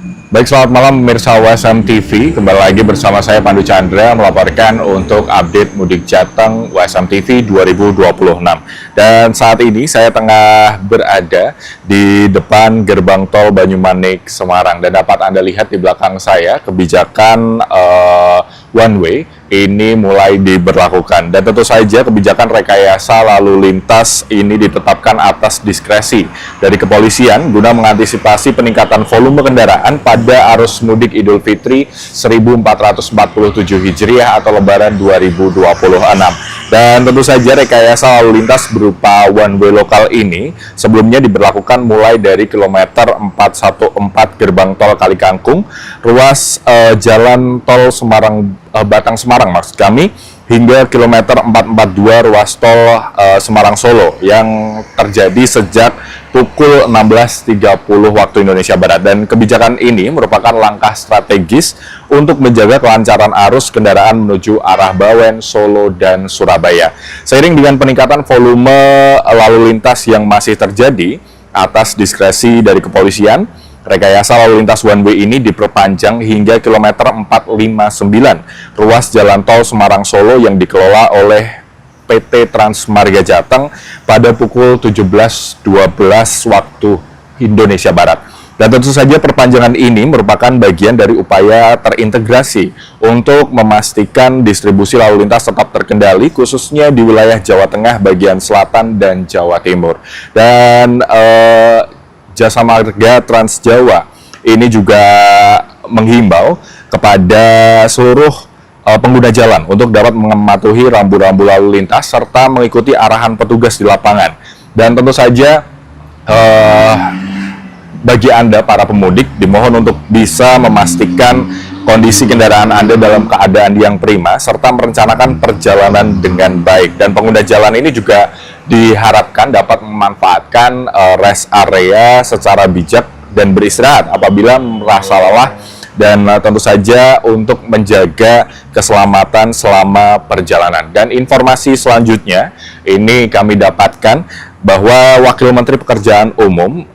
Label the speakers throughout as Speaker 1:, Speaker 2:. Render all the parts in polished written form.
Speaker 1: Baik, selamat malam pemirsa WSM TV. Kembali lagi bersama saya Pandu Chandra melaporkan untuk update mudik Jateng WSM TV 2026. Dan saat ini saya tengah berada di depan gerbang tol Banyumanik Semarang, dan dapat Anda lihat di belakang saya kebijakan one way ini mulai diberlakukan, dan tentu saja kebijakan rekayasa lalu lintas ini ditetapkan atas diskresi dari kepolisian guna mengantisipasi peningkatan volume kendaraan pada arus mudik Idul Fitri 1447 Hijriah atau Lebaran 2026. Dan tentu saja rekayasa lalu lintas berupa one way lokal ini sebelumnya diberlakukan mulai dari kilometer 414 gerbang tol Kalikangkung, ruas jalan tol Batang Semarang maksud kami, hingga kilometer 442 ruas tol Semarang Solo yang terjadi sejak pukul 16.30 waktu Indonesia Barat. Dan kebijakan ini merupakan langkah strategis untuk menjaga kelancaran arus kendaraan menuju arah Bawen, Solo, dan Surabaya. Seiring dengan peningkatan volume lalu lintas yang masih terjadi atas diskresi dari kepolisian, rekayasa lalu lintas one way ini diperpanjang hingga kilometer 459 ruas jalan tol Semarang Solo yang dikelola oleh PT Transmarga Jateng pada pukul 17.12 waktu Indonesia Barat. Dan tentu saja perpanjangan ini merupakan bagian dari upaya terintegrasi untuk memastikan distribusi lalu lintas tetap terkendali, khususnya di wilayah Jawa Tengah bagian selatan dan Jawa Timur. Dan Jasa Marga Trans Jawa ini juga menghimbau kepada seluruh pengguna jalan untuk dapat mematuhi rambu-rambu lalu lintas serta mengikuti arahan petugas di lapangan. Dan tentu saja bagi Anda para pemudik dimohon untuk bisa memastikan kondisi kendaraan Anda dalam keadaan yang prima serta merencanakan perjalanan dengan baik. Dan pengguna jalan ini juga diharapkan dapat memanfaatkan rest area secara bijak dan beristirahat apabila merasa lelah, dan tentu saja untuk menjaga keselamatan selama perjalanan. Dan informasi selanjutnya ini kami dapatkan bahwa Wakil Menteri Pekerjaan Umum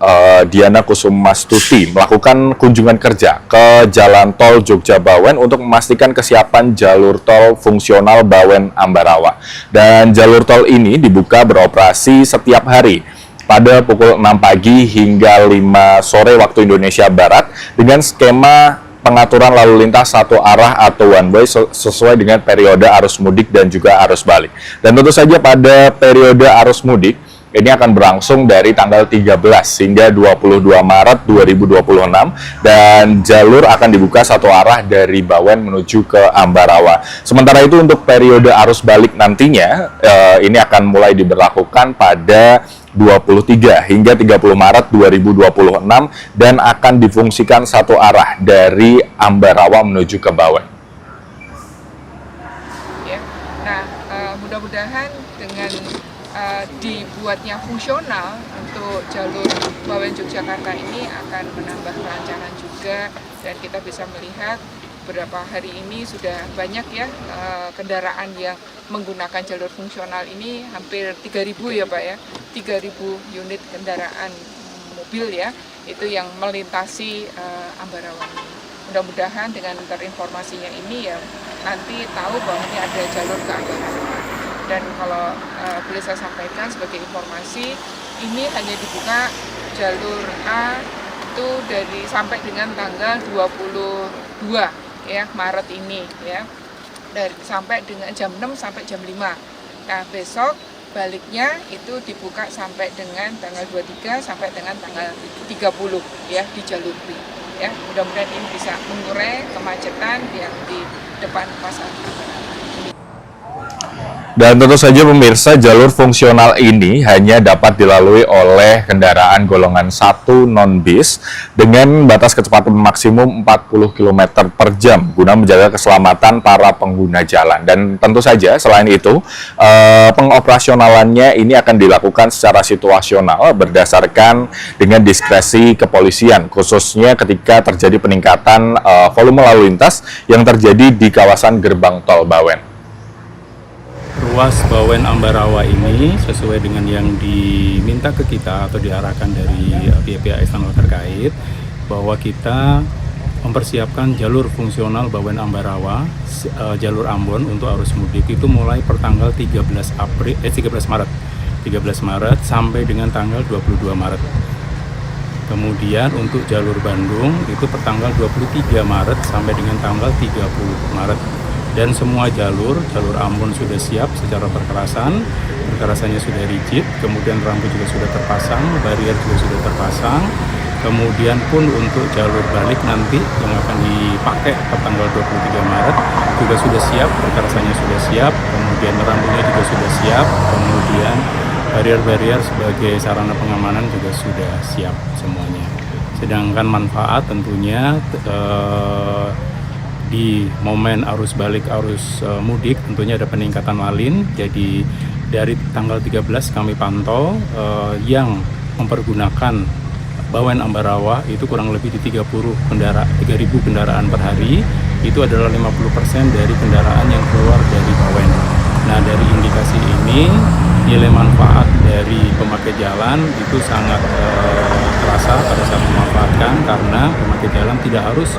Speaker 1: Diana Kusumastuti melakukan kunjungan kerja ke Jalan Tol Jogja Bawen untuk memastikan kesiapan jalur tol fungsional Bawen Ambarawa. Dan jalur tol ini dibuka beroperasi setiap hari pada pukul 6 pagi hingga 5 sore waktu Indonesia Barat dengan skema pengaturan lalu lintas satu arah atau one way sesuai dengan periode arus mudik dan juga arus balik. Dan tentu saja pada periode arus mudik ini akan berlangsung dari tanggal 13 hingga 22 Maret 2026, dan jalur akan dibuka satu arah dari Bawen menuju ke Ambarawa. Sementara itu untuk periode arus balik nantinya ini akan mulai diberlakukan pada 23 hingga 30 Maret 2026 dan akan difungsikan satu arah dari Ambarawa menuju ke Bawen.
Speaker 2: Ya. Nah, mudah-mudahan dengan dibuatnya fungsional untuk jalur Bawen Yogyakarta ini akan menambah kelancaran juga, dan kita bisa melihat beberapa hari ini sudah banyak ya kendaraan yang menggunakan jalur fungsional ini, hampir 3.000 ya Pak ya, 3.000 unit kendaraan mobil ya, itu yang melintasi Ambarawa ini. Mudah-mudahan dengan terinformasinya ini ya nanti tahu bahwa ini ada jalur ke Ambarawa. Dan kalau boleh saya sampaikan sebagai informasi, ini hanya dibuka jalur A itu dari sampai dengan tanggal 22 ya Maret ini ya, dari sampai dengan jam 6 sampai jam 5. Nah besok baliknya itu dibuka sampai dengan tanggal 23 sampai dengan tanggal 30 ya di jalur B ya. Mudah-mudahan ini bisa mengurai kemacetan yang di depan pasar.
Speaker 1: Dan tentu saja pemirsa, jalur fungsional ini hanya dapat dilalui oleh kendaraan golongan 1 non-bis dengan batas kecepatan maksimum 40 km per jam guna menjaga keselamatan para pengguna jalan. Dan tentu saja selain itu, pengoperasionalannya ini akan dilakukan secara situasional berdasarkan dengan diskresi kepolisian, khususnya ketika terjadi peningkatan volume lalu lintas yang terjadi di kawasan gerbang tol Bawen.
Speaker 3: Ruas Bawen Ambarawa ini sesuai dengan yang diminta ke kita atau diarahkan dari pihak-pihak eksternal terkait, bahwa kita mempersiapkan jalur fungsional Bawen Ambarawa, jalur Ambon untuk arus mudik itu mulai pertanggal 13 Maret. 13 Maret sampai dengan tanggal 22 Maret. Kemudian untuk jalur Bandung itu pertanggal 23 Maret sampai dengan tanggal 30 Maret. Dan semua jalur Ambon sudah siap secara perkerasannya sudah rigid, kemudian rambu juga sudah terpasang, barier juga sudah terpasang. Kemudian pun untuk jalur balik nanti yang akan dipakai tanggal 23 Maret juga sudah siap, perkerasannya sudah siap, kemudian rambunya juga sudah siap, kemudian barier-barier sebagai sarana pengamanan juga sudah siap semuanya. Sedangkan manfaat tentunya di momen arus balik, arus mudik tentunya ada peningkatan lalin. Jadi dari tanggal 13 kami pantau yang mempergunakan Bawen Ambarawa itu kurang lebih di 3.000 kendaraan per hari. Itu adalah 50% dari kendaraan yang keluar dari Bawen. Nah, dari indikasi ini nilai manfaat dari pemakai jalan itu sangat terasa pada saat memanfaatkan, karena pemakai jalan tidak harus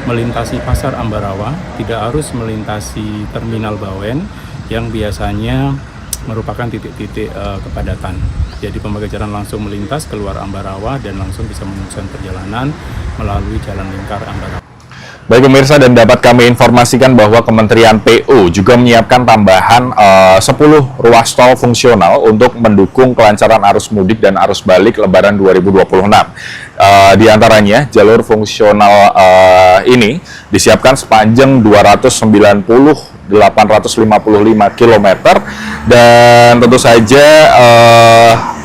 Speaker 3: melintasi pasar Ambarawa, tidak harus melintasi terminal Bawen yang biasanya merupakan titik-titik kepadatan. Jadi pemakai jalan langsung melintas keluar Ambarawa dan langsung bisa meneruskan perjalanan melalui jalan lingkar Ambarawa.
Speaker 1: Baik pemirsa, dan dapat kami informasikan bahwa Kementerian PU juga menyiapkan tambahan 10 ruas tol fungsional untuk mendukung kelancaran arus mudik dan arus balik Lebaran 2026. Di antaranya jalur fungsional ini disiapkan sepanjang 855 km dan tentu saja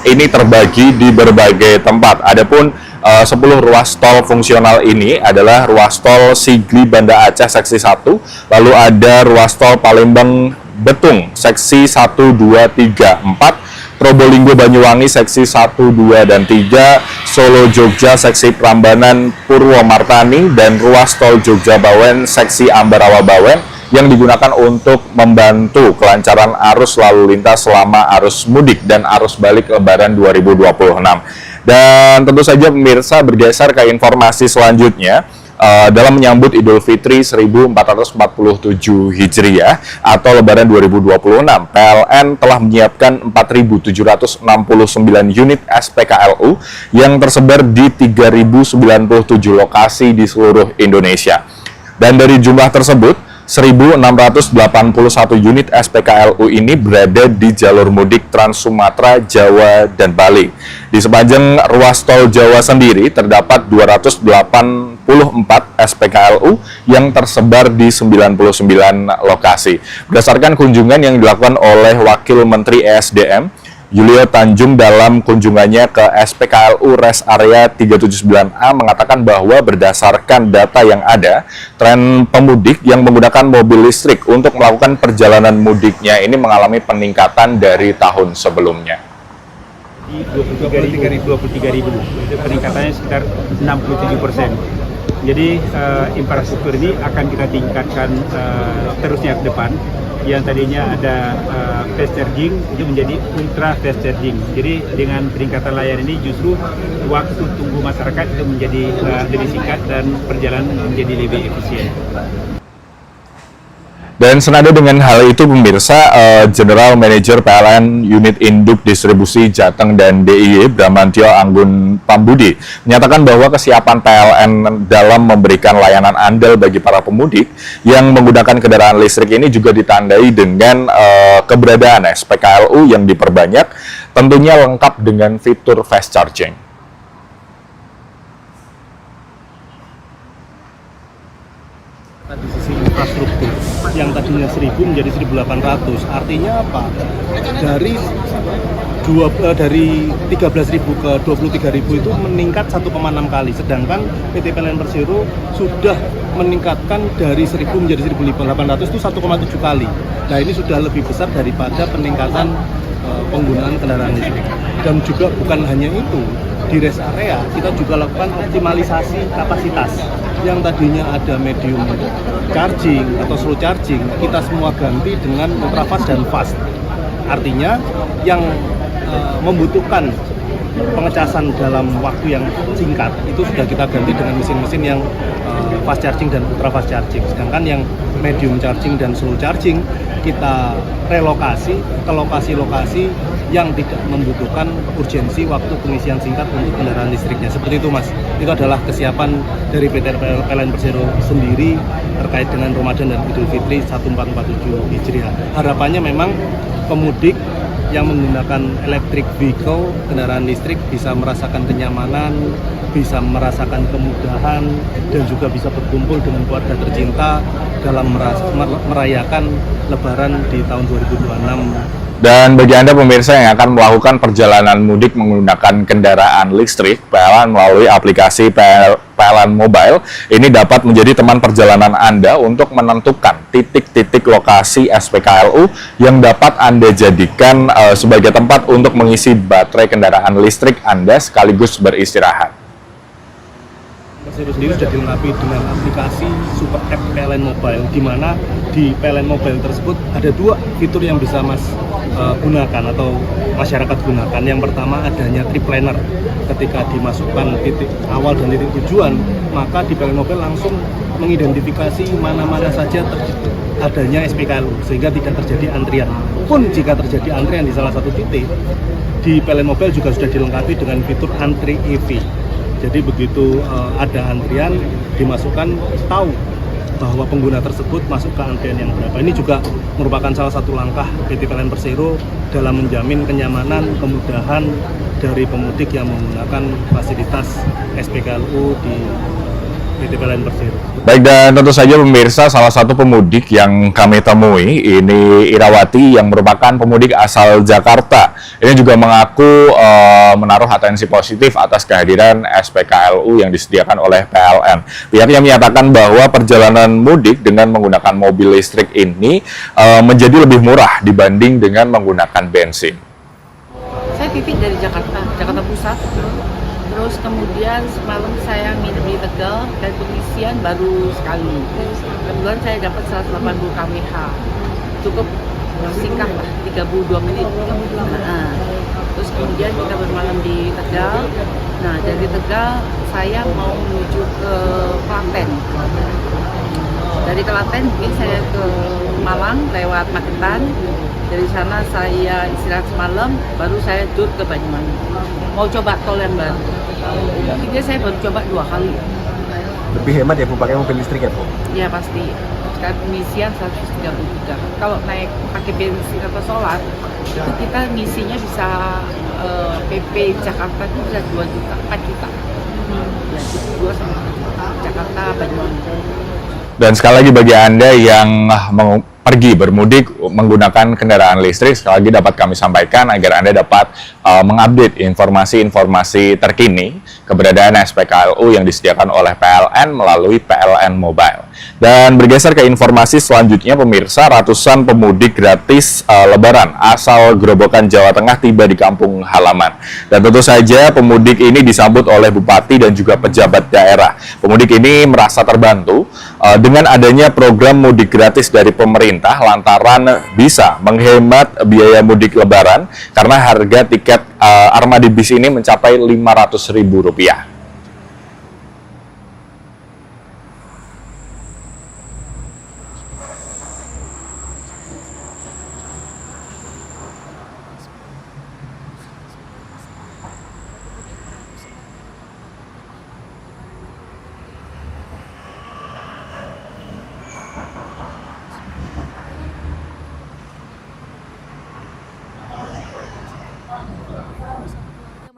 Speaker 1: ini terbagi di berbagai tempat. Adapun 10 ruas tol fungsional ini adalah ruas tol Sigli Banda Aceh seksi 1, lalu ada ruas tol Palembang Betung seksi 1, 2, 3, 4, Probolinggo Banyuwangi seksi 1, 2, dan 3, Solo Jogja seksi Prambanan Purwomartani, dan ruas tol Jogja Bawen seksi Ambarawa Bawen yang digunakan untuk membantu kelancaran arus lalu lintas selama arus mudik dan arus balik Lebaran 2026. Dan tentu saja pemirsa, bergeser ke informasi selanjutnya. Dalam menyambut Idul Fitri 1447 Hijriah atau Lebaran 2026, PLN telah menyiapkan 4.769 unit SPKLU yang tersebar di 3.097 lokasi di seluruh Indonesia. Dan dari jumlah tersebut, 1.681 unit SPKLU ini berada di jalur mudik Trans Sumatera, Jawa, dan Bali. Di sepanjang ruas tol Jawa sendiri terdapat 284 SPKLU yang tersebar di 99 lokasi. Berdasarkan kunjungan yang dilakukan oleh Wakil Menteri ESDM Yulio Tanjung dalam kunjungannya ke SPKLU Rest Area 379A mengatakan bahwa berdasarkan data yang ada, tren pemudik yang menggunakan mobil listrik untuk melakukan perjalanan mudiknya ini mengalami peningkatan dari tahun sebelumnya.
Speaker 4: Di 23.000, itu peningkatannya sekitar 67%. Jadi infrastruktur ini akan kita tingkatkan terusnya ke depan. Yang tadinya ada fast charging itu menjadi ultra fast charging. Jadi dengan peningkatan layanan ini justru waktu tunggu masyarakat itu menjadi lebih singkat dan perjalanan menjadi lebih efisien.
Speaker 1: Dan senada dengan hal itu pemirsa, General Manager PLN Unit Induk Distribusi Jateng dan DIY Bramantio Anggun Pambudi menyatakan bahwa kesiapan PLN dalam memberikan layanan andal bagi para pemudik yang menggunakan kendaraan listrik ini juga ditandai dengan keberadaan SPKLU yang diperbanyak, tentunya lengkap dengan fitur fast charging.
Speaker 5: Di sisi infrastruktur yang tadinya 1.000 menjadi 1.800, artinya apa? Dari 13.000 ke 23.000 itu meningkat 1,6 kali, sedangkan PT PLN Persero sudah meningkatkan dari 1.000 menjadi 1.800 itu 1,7 kali. Nah, ini sudah lebih besar daripada peningkatan penggunaan kendaraan listrik. Dan juga bukan hanya itu, di rest area kita juga lakukan optimalisasi kapasitas. Yang tadinya ada medium charging atau slow charging, kita semua ganti dengan ultra fast dan fast. Artinya yang membutuhkan pengecasan dalam waktu yang singkat itu sudah kita ganti dengan mesin-mesin yang fast charging dan ultra fast charging. Sedangkan yang medium charging dan slow charging kita relokasi ke lokasi-lokasi yang tidak membutuhkan urgensi waktu pengisian singkat untuk kendaraan listriknya. Seperti itu Mas. Itu adalah kesiapan dari PT PLN Persero sendiri terkait dengan Ramadan dan Idul Fitri 1447 Hijriah. Harapannya memang pemudik yang menggunakan electric vehicle, kendaraan listrik bisa merasakan kenyamanan, bisa merasakan kemudahan, dan juga bisa berkumpul dengan keluarga tercinta dalam merayakan Lebaran di tahun 2026.
Speaker 1: Dan bagi Anda pemirsa yang akan melakukan perjalanan mudik menggunakan kendaraan listrik, PLN melalui aplikasi PLN Mobile, ini dapat menjadi teman perjalanan Anda untuk menentukan titik-titik lokasi SPKLU yang dapat Anda jadikan sebagai tempat untuk mengisi baterai kendaraan listrik Anda sekaligus beristirahat.
Speaker 5: Persero sendiri sudah dilengkapi dengan aplikasi Super App PLN Mobile, di mana di PLN Mobile tersebut ada dua fitur yang bisa Mas gunakan atau masyarakat gunakan. Yang pertama adanya trip planner. Ketika dimasukkan titik awal dan titik tujuan, maka di PLN Mobile langsung mengidentifikasi mana-mana saja adanya SPKLU sehingga tidak terjadi antrian. Pun jika terjadi antrian di salah satu titik, di PLN Mobile juga sudah dilengkapi dengan fitur antri EV. Jadi begitu ada antrian, dimasukkan tahu bahwa pengguna tersebut masuk ke antrian yang berapa. Ini juga merupakan salah satu langkah PT PLN Persero dalam menjamin kenyamanan, kemudahan dari pemudik yang menggunakan fasilitas SPKLU di PT PLN Persero.
Speaker 1: Baik, dan tentu saja pemirsa, salah satu pemudik yang kami temui ini Irawati yang merupakan pemudik asal Jakarta. Ini juga mengaku menaruh atensi positif atas kehadiran SPKLU yang disediakan oleh PLN. Pihaknya menyatakan bahwa perjalanan mudik dengan menggunakan mobil listrik ini menjadi lebih murah dibanding dengan menggunakan bensin.
Speaker 6: Saya titik dari Jakarta Pusat. Terus kemudian semalam saya minum di Tegal dan pengisian baru sekali. Kebetulan saya dapat 180 kWh. Cukup singkat lah, 32 menit. Terus kemudian kita bermalam di Tegal. Nah, dari Tegal saya mau menuju ke Klaten. Dari Klaten mungkin saya ke Malang lewat Magetan. Dari sana saya istirahat semalam, baru saya tur ke Banyuwangi. Mau coba tol yang baru. Jadi saya baru coba 2 kali.
Speaker 7: Lebih hemat ya Bu pakai mobil listrik ya Bu?
Speaker 6: Ya pasti. Sekarang pengisian 133. Kalau naik pakai bensin atau solar, itu kita ngisinya bisa PP Jakarta itu bisa 2 juta, 4 juta. Ya, itu 2 sama Jakarta, Banyuwangi.
Speaker 1: Dan sekali lagi bagi Anda yang pergi bermudik menggunakan kendaraan listrik, sekali lagi dapat kami sampaikan agar Anda dapat mengupdate informasi-informasi terkini keberadaan SPKLU yang disediakan oleh PLN melalui PLN Mobile. Dan bergeser ke informasi selanjutnya pemirsa, ratusan pemudik gratis Lebaran asal Grobogan Jawa Tengah tiba di kampung halaman. Dan tentu saja pemudik ini disambut oleh Bupati dan juga pejabat daerah. Pemudik ini merasa terbantu dengan adanya program mudik gratis dari pemerintah lantaran bisa menghemat biaya mudik Lebaran karena harga tiket armada bis ini mencapai Rp500.000.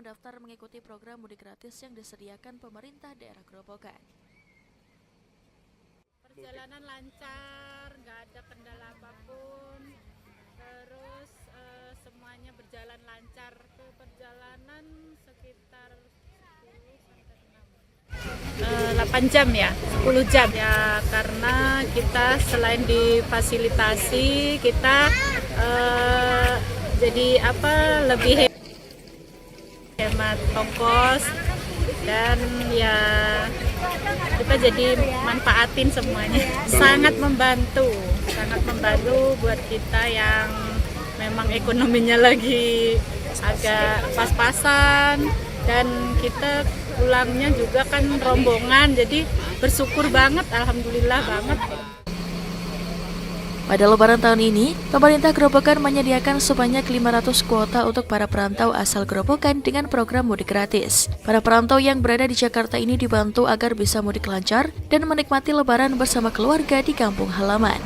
Speaker 8: Mendaftar mengikuti program mudik gratis yang disediakan pemerintah daerah Grobogan.
Speaker 9: Perjalanan lancar, nggak ada kendala apapun, terus semuanya berjalan lancar. Ke perjalanan sekitar 8 jam ya, 10 jam ya, karena kita selain difasilitasi, kita jadi lebih hemat ongkos dan ya kita jadi manfaatin semuanya. Sangat membantu buat kita yang memang ekonominya lagi agak pas-pasan, dan kita pulangnya juga kan rombongan, jadi bersyukur banget, alhamdulillah banget.
Speaker 8: Pada Lebaran tahun ini, pemerintah Grobogan menyediakan sebanyak 500 kuota untuk para perantau asal Grobogan dengan program mudik gratis. Para perantau yang berada di Jakarta ini dibantu agar bisa mudik lancar dan menikmati Lebaran bersama keluarga di kampung halaman.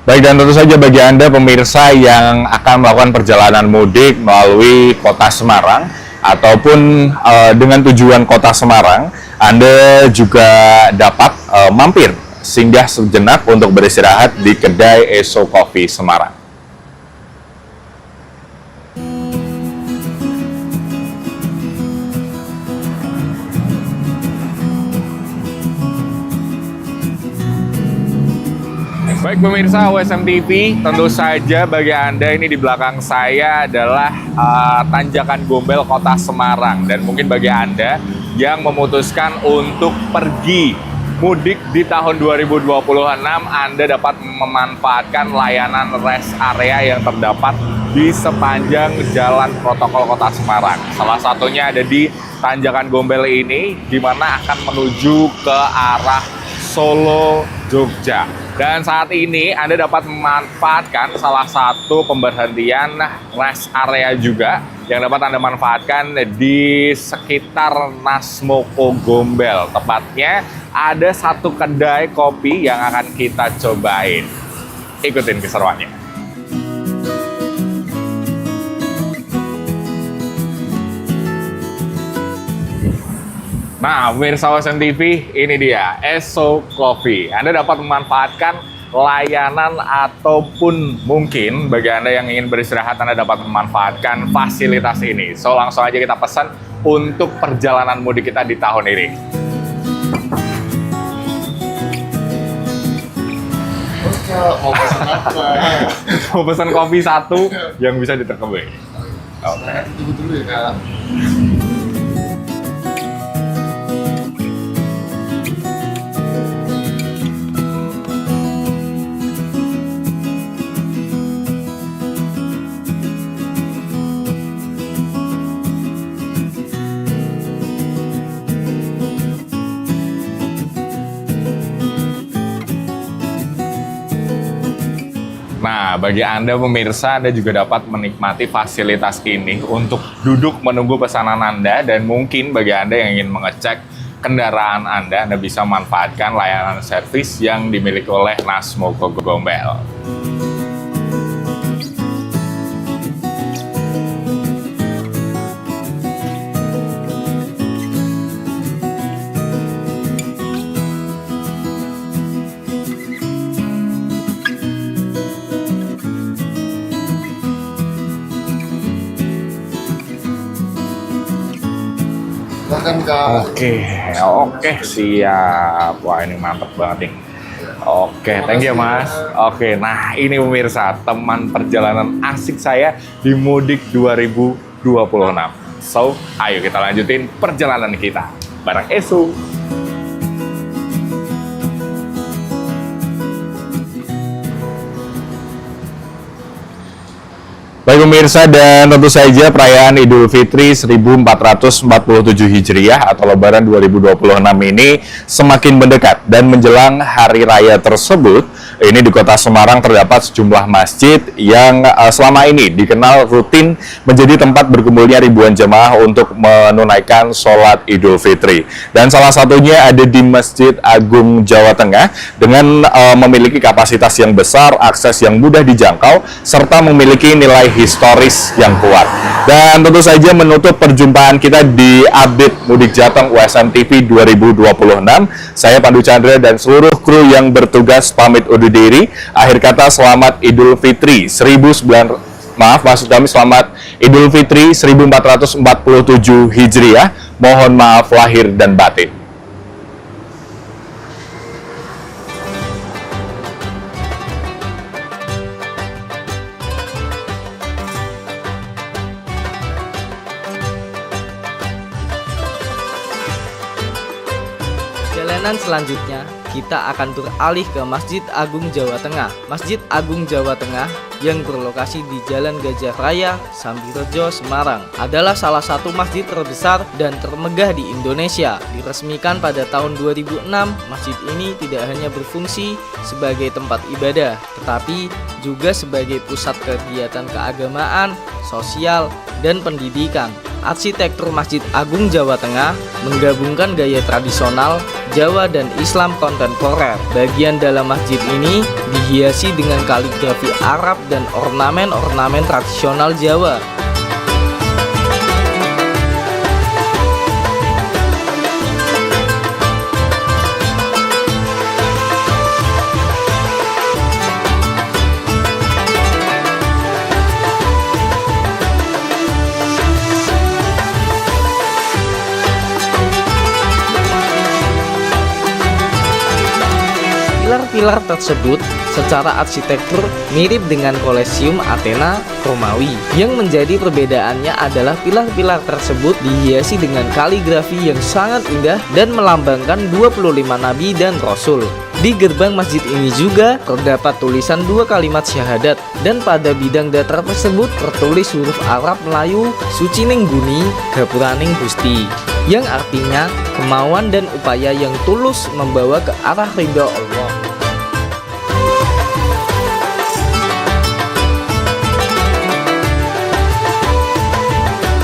Speaker 1: Baik, dan tentu saja bagi Anda pemirsa yang akan melakukan perjalanan mudik melalui kota Semarang ataupun dengan tujuan kota Semarang, Anda juga dapat mampir singgah sejenak untuk beristirahat di kedai Eso Coffee Semarang. Baik pemirsa USM TV, tentu saja bagi Anda ini di belakang saya adalah Tanjakan Gombel Kota Semarang. Dan mungkin bagi Anda yang memutuskan untuk pergi mudik di tahun 2026, Anda dapat memanfaatkan layanan rest area yang terdapat di sepanjang jalan protokol Kota Semarang. Salah satunya ada di Tanjakan Gombel ini, di mana akan menuju ke arah Solo, Jogja. Dan saat ini Anda dapat memanfaatkan salah satu pemberhentian rest area juga yang dapat Anda manfaatkan di sekitar Nasmoko Gombel. Tepatnya ada satu kedai kopi yang akan kita cobain. Ikutin keseruannya. Nah, pemirsa USM TV, ini dia Eso Coffee. Anda dapat memanfaatkan layanan ataupun mungkin bagi Anda yang ingin beristirahat, Anda dapat memanfaatkan fasilitas ini. So, langsung aja kita pesan untuk perjalanan mudik kita di tahun ini. Mau pesan apa? Mau pesan kopi satu yang bisa ditekan. Oke.
Speaker 5: Tunggu dulu ya, Kak.
Speaker 1: Nah, bagi Anda pemirsa, Anda juga dapat menikmati fasilitas ini untuk duduk menunggu pesanan Anda, dan mungkin bagi Anda yang ingin mengecek kendaraan Anda bisa manfaatkan layanan servis yang dimiliki oleh Nasmoko Gombel. Oke, siap. Wah, ini mantep banget nih. Oke, thank you Mas. Oke, nah ini pemirsa, teman perjalanan asik saya di Mudik 2026. So, ayo kita lanjutin perjalanan kita bareng Eso. Baik pemirsa, dan tentu saja perayaan Idul Fitri 1447 Hijriah atau Lebaran 2026 ini semakin mendekat, dan menjelang hari raya tersebut, ini di Kota Semarang terdapat sejumlah masjid yang selama ini dikenal rutin menjadi tempat berkumpulnya ribuan jemaah untuk menunaikan sholat Idul Fitri. Dan salah satunya ada di Masjid Agung Jawa Tengah dengan memiliki kapasitas yang besar, akses yang mudah dijangkau, serta memiliki nilai historis yang kuat. Dan tentu saja menutup perjumpaan kita di update Mudik Jateng USM TV 2026, saya Pandu Chandra dan seluruh kru yang bertugas pamit undur diri. Akhir kata, selamat Idul Fitri selamat Idul Fitri 1447 Hijriah. Mohon maaf lahir dan batin.
Speaker 10: Perjalanan selanjutnya, kita akan beralih ke Masjid Agung Jawa Tengah. Masjid Agung Jawa Tengah yang berlokasi di Jalan Gajah Raya, Sambirejo, Semarang adalah salah satu masjid terbesar dan termegah di Indonesia. Diresmikan pada tahun 2006, masjid ini tidak hanya berfungsi sebagai tempat ibadah, tetapi juga sebagai pusat kegiatan keagamaan, sosial, dan pendidikan. Arsitektur Masjid Agung Jawa Tengah menggabungkan gaya tradisional Jawa dan Islam kontemporer. Bagian dalam masjid ini dihiasi dengan kaligrafi Arab dan ornamen-ornamen tradisional Jawa. Pilar-pilar tersebut secara arsitektur mirip dengan Kolosium Athena Romawi. Yang menjadi perbedaannya adalah pilar-pilar tersebut dihiasi dengan kaligrafi yang sangat indah dan melambangkan 25 nabi dan rasul. Di gerbang masjid ini juga terdapat tulisan 2 kalimat syahadat, dan pada bidang datar tersebut tertulis huruf Arab Melayu Sucining Buni Gapuraning Gusti, yang artinya kemauan dan upaya yang tulus membawa ke arah ridha Allah.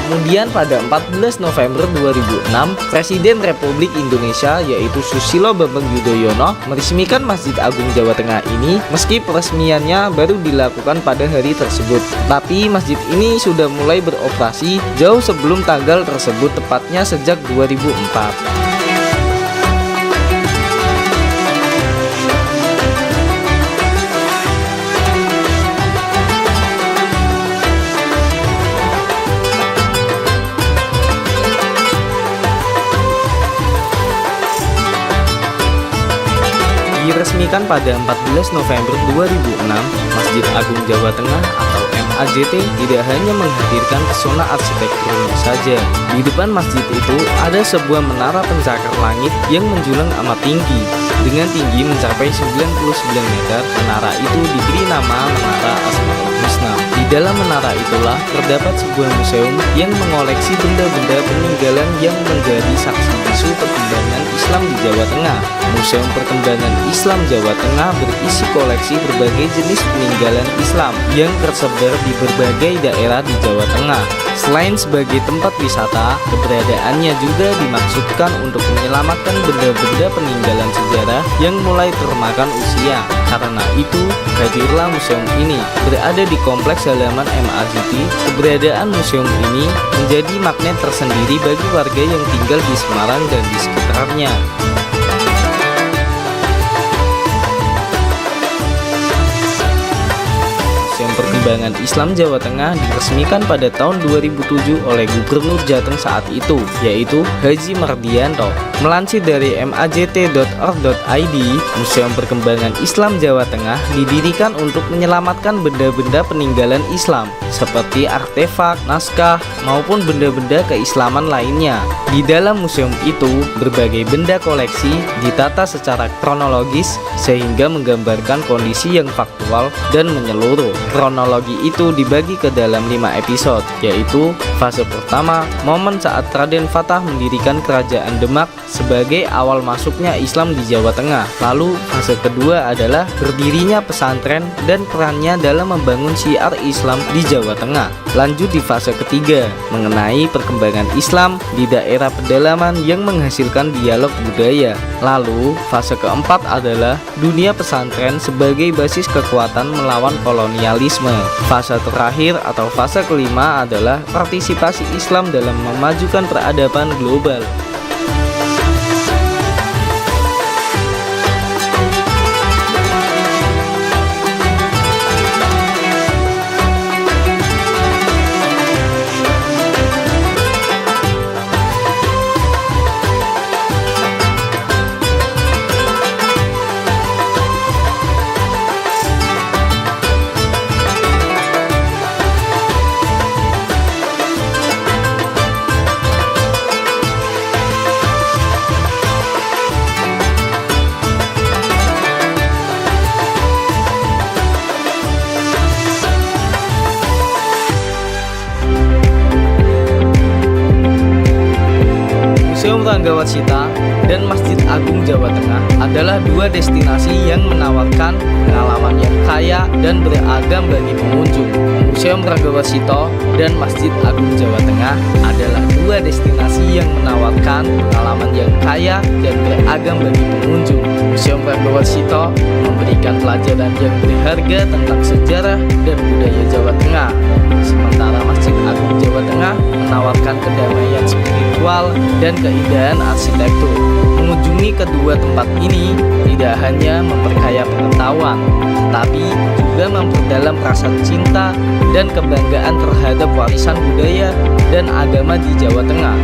Speaker 10: Kemudian pada 14 November 2006, Presiden Republik Indonesia yaitu Susilo Bambang Yudhoyono meresmikan Masjid Agung Jawa Tengah ini, meski peresmiannya baru dilakukan pada hari tersebut. Tapi masjid ini sudah mulai beroperasi jauh sebelum tanggal tersebut, tepatnya sejak 2004. Diresmikan pada 14 November 2006, Masjid Agung Jawa Tengah atau MAJT tidak hanya menghadirkan pesona arsitekturnya saja. Di depan masjid itu ada sebuah menara pencakar langit yang menjulang amat tinggi. Dengan tinggi mencapai 99 meter, menara itu diberi nama Menara Asmaul Husna. Di dalam menara itulah terdapat sebuah museum yang mengoleksi benda-benda peninggalan yang menjadi saksi bisu perkembangan Islam di Jawa Tengah. Museum Perkembangan Islam Jawa Tengah berisi koleksi berbagai jenis peninggalan Islam yang tersebar di berbagai daerah di Jawa Tengah. Selain sebagai tempat wisata, keberadaannya juga dimaksudkan untuk menyelamatkan benda-benda peninggalan sejarah yang mulai termakan usia. Karena itu, hadirlah museum ini. Berada di kompleks halaman MAJT, keberadaan museum ini menjadi magnet tersendiri bagi warga yang tinggal di Semarang dan di sekitarnya. Perkembangan Islam Jawa Tengah diresmikan pada tahun 2007 oleh Gubernur Jateng saat itu, yaitu Haji Mardianto. Melansir dari majt.or.id, Museum Perkembangan Islam Jawa Tengah didirikan untuk menyelamatkan benda-benda peninggalan Islam seperti artefak, naskah, maupun benda-benda keislaman lainnya. Di dalam museum itu, berbagai benda koleksi ditata secara kronologis sehingga menggambarkan kondisi yang faktual dan menyeluruh. Kronologi itu dibagi ke dalam 5 episode, yaitu fase pertama, momen saat Raden Fatah mendirikan kerajaan Demak sebagai awal masuknya Islam di Jawa Tengah. Lalu fase kedua adalah berdirinya pesantren dan perannya dalam membangun syiar Islam di Jawa Tengah. Lanjut di fase ketiga, mengenai perkembangan Islam di daerah pedalaman yang menghasilkan dialog budaya. Lalu fase keempat adalah dunia pesantren sebagai basis kekuatan melawan kolonialisme. Fase terakhir atau fase kelima adalah partisipasi Islam dalam memajukan peradaban global. Pragawasita dan Masjid Agung Jawa Tengah adalah dua destinasi yang menawarkan pengalaman yang kaya dan beragam bagi pengunjung. Museum Pragawasita dan Masjid Agung Jawa Tengah adalah dua destinasi yang menawarkan pengalaman yang kaya dan beragam bagi pengunjung. Museum Pragawasita memberikan pelajaran yang berharga tentang sejarah dan budaya Jawa Tengah, sementara Masjid Agung Jawa Tengah menawarkan kedamaian spiritual dan keindahan arsitektur. Mengunjungi kedua tempat ini tidak hanya memperkaya pengetahuan, tetapi juga memperdalam rasa cinta dan kebanggaan terhadap warisan budaya dan agama di Jawa Tengah.